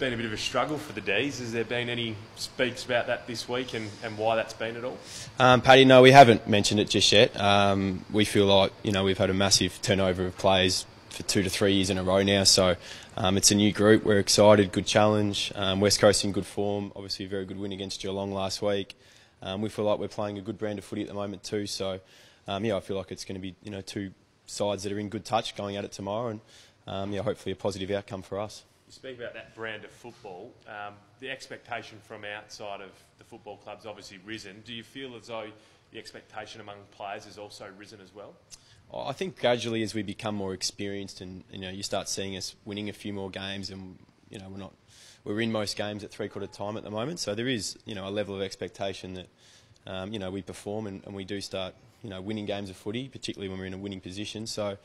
been a bit of a struggle for the D's. Has there been any speaks about that this week and why that's been at all? Paddy, no, we haven't mentioned it just yet. We feel like, we've had a massive turnover of players for 2 to 3 years in a row now, so it's a new group. We're excited, good challenge. West Coast in good form, obviously a very good win against Geelong last week. We feel like we're playing a good brand of footy at the moment too, so I feel like it's going to be two sides that are in good touch going at it tomorrow, and hopefully a positive outcome for us. You speak about that brand of football. The expectation from outside of the football club's obviously risen. Do you feel as though the expectation among players has also risen as well? I think gradually as we become more experienced and you start seeing us winning a few more games, and we're in most games at three-quarter time at the moment, so there is a level of expectation that we perform and we do start winning games of footy, particularly when we're in a winning position. So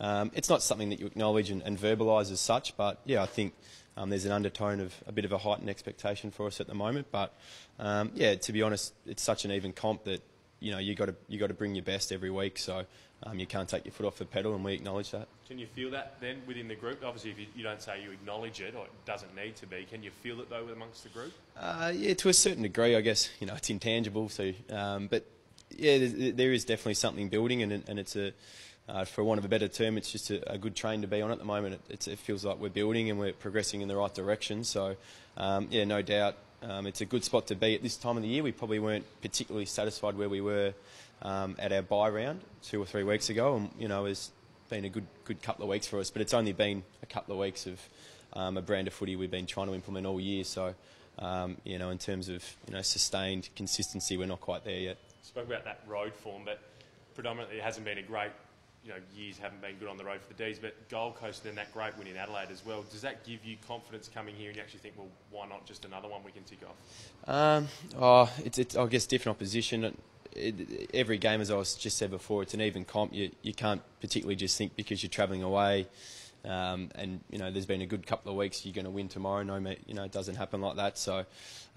it's not something that you acknowledge and verbalise as such, but I think there's an undertone of a bit of a heightened expectation for us at the moment. But to be honest, it's such an even comp that you got to bring your best every week. So you can't take your foot off the pedal, and we acknowledge that. Can you feel that then within the group? Obviously, if you don't say you acknowledge it, or it doesn't need to be, can you feel it though amongst the group? To a certain degree, I guess. It's intangible. So, but there is definitely something building, and it's for want of a better term, it's just a good train to be on at the moment. It feels like we're building and we're progressing in the right direction. So, no doubt, it's a good spot to be at this time of the year. We probably weren't particularly satisfied where we were at our bye round 2 or 3 weeks ago, and it's been a good couple of weeks for us. But it's only been a couple of weeks of a brand of footy we've been trying to implement all year. So, in terms of sustained consistency, we're not quite there yet. Spoke about that road form, but predominantly it hasn't been a great. Years haven't been good on the road for the D's, but Gold Coast and then that great win in Adelaide as well. Does that give you confidence coming here and you actually think, well, why not just another one we can tick off? It's I guess different opposition. Every game, as I was just said before, it's an even comp. You can't particularly just think because you're travelling away, and there's been a good couple of weeks you're going to win tomorrow. No, it doesn't happen like that. So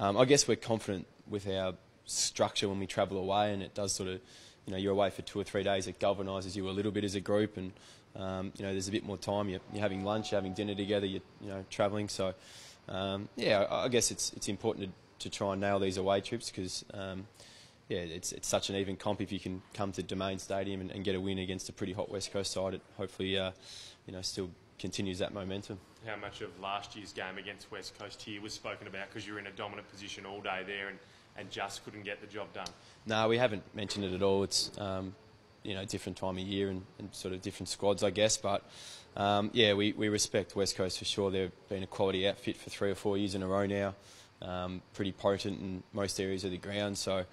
I guess we're confident with our structure when we travel away, and it does sort of. You're away for 2 or 3 days. It galvanises you a little bit as a group, and there's a bit more time. You're having lunch, you're having dinner together. You're travelling. So I guess it's important to try and nail these away trips because it's such an even comp. If you can come to Domain Stadium and get a win against a pretty hot West Coast side, it hopefully still continues that momentum. How much of last year's game against West Coast here was spoken about because you were in a dominant position all day there and just couldn't get the job done? No, we haven't mentioned it at all. It's different time of year and sort of different squads, I guess. But we respect West Coast for sure. They've been a quality outfit for 3 or 4 years in a row now. Pretty potent in most areas of the ground. So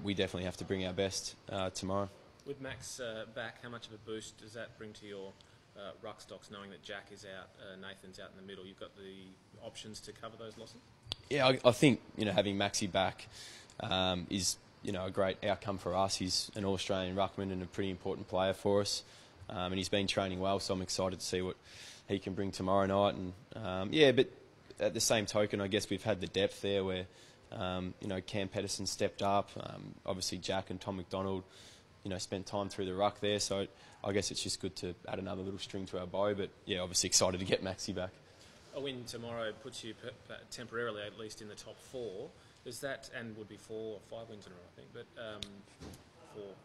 we definitely have to bring our best tomorrow. With Max back, how much of a boost does that bring to your ruck stocks, knowing that Jack is out, Nathan's out in the middle? You've got the options to cover those losses? Yeah, I think having Maxi back is a great outcome for us. He's an All-Australian ruckman and a pretty important player for us, and he's been training well. So I'm excited to see what he can bring tomorrow night. And but at the same token, I guess we've had the depth there where Cam Pedersen stepped up. Obviously Jack and Tom McDonald spent time through the ruck there. So I guess it's just good to add another little string to our bow. But obviously excited to get Maxi back. A win tomorrow puts you temporarily at least in the top 4. Does that, and would be 4 or 5 wins in a row, I think, but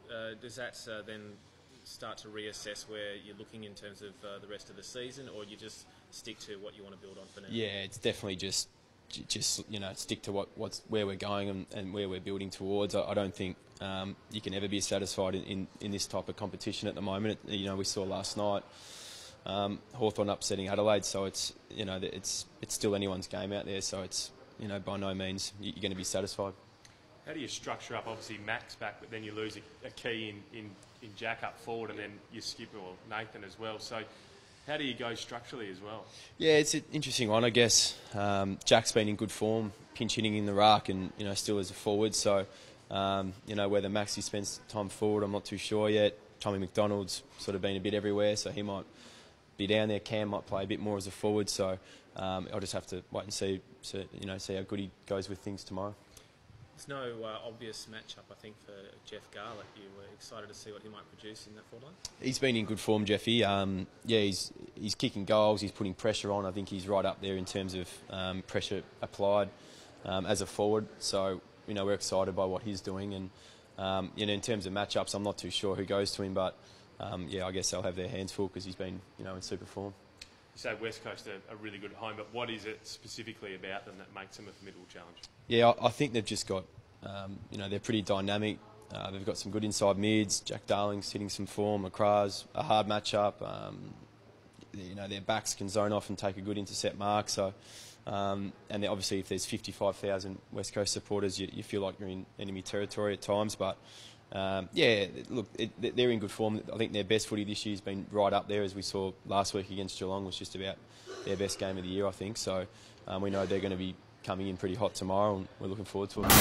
4. Does that then start to reassess where you're looking in terms of the rest of the season, or you just stick to what you want to build on for now? Yeah, it's definitely just stick to where we're going and where we're building towards. I don't think you can ever be satisfied in this type of competition at the moment. We saw last night. Hawthorn upsetting Adelaide, so it's still anyone's game out there. So it's by no means you're going to be satisfied. How do you structure up? Obviously Max back, but then you lose a key in Jack up forward, and then you skip Nathan as well. So how do you go structurally as well? Yeah, it's an interesting one, I guess. Jack's been in good form, pinch hitting in the ruck, and still as a forward. So whether Maxi spends time forward, I'm not too sure yet. Tommy McDonald's sort of been a bit everywhere, so he might be down there. Cam might play a bit more as a forward, so I'll just have to wait and see how good he goes with things tomorrow. There's no obvious matchup, I think, for Jeff Garlett. You were excited to see what he might produce in that forward line? He's been in good form, Jeffy. He's kicking goals, he's putting pressure on. I think he's right up there in terms of pressure applied as a forward. So, we're excited by what he's doing. And, in terms of matchups, I'm not too sure who goes to him, but, I guess they'll have their hands full because he's been, in super form. You say West Coast are really good at home, but what is it specifically about them that makes them a formidable challenge? Yeah, I think they've just got, they're pretty dynamic. They've got some good inside mids. Jack Darling's hitting some form. McCra's a hard matchup. Their backs can zone off and take a good intercept mark. So, and obviously, if there's 55,000 West Coast supporters, you feel like you're in enemy territory at times. But they're in good form. I think their best footy this year has been right up there, as we saw last week against Geelong. Was just about their best game of the year, I think. So we know they're going to be coming in pretty hot tomorrow, and we're looking forward to it.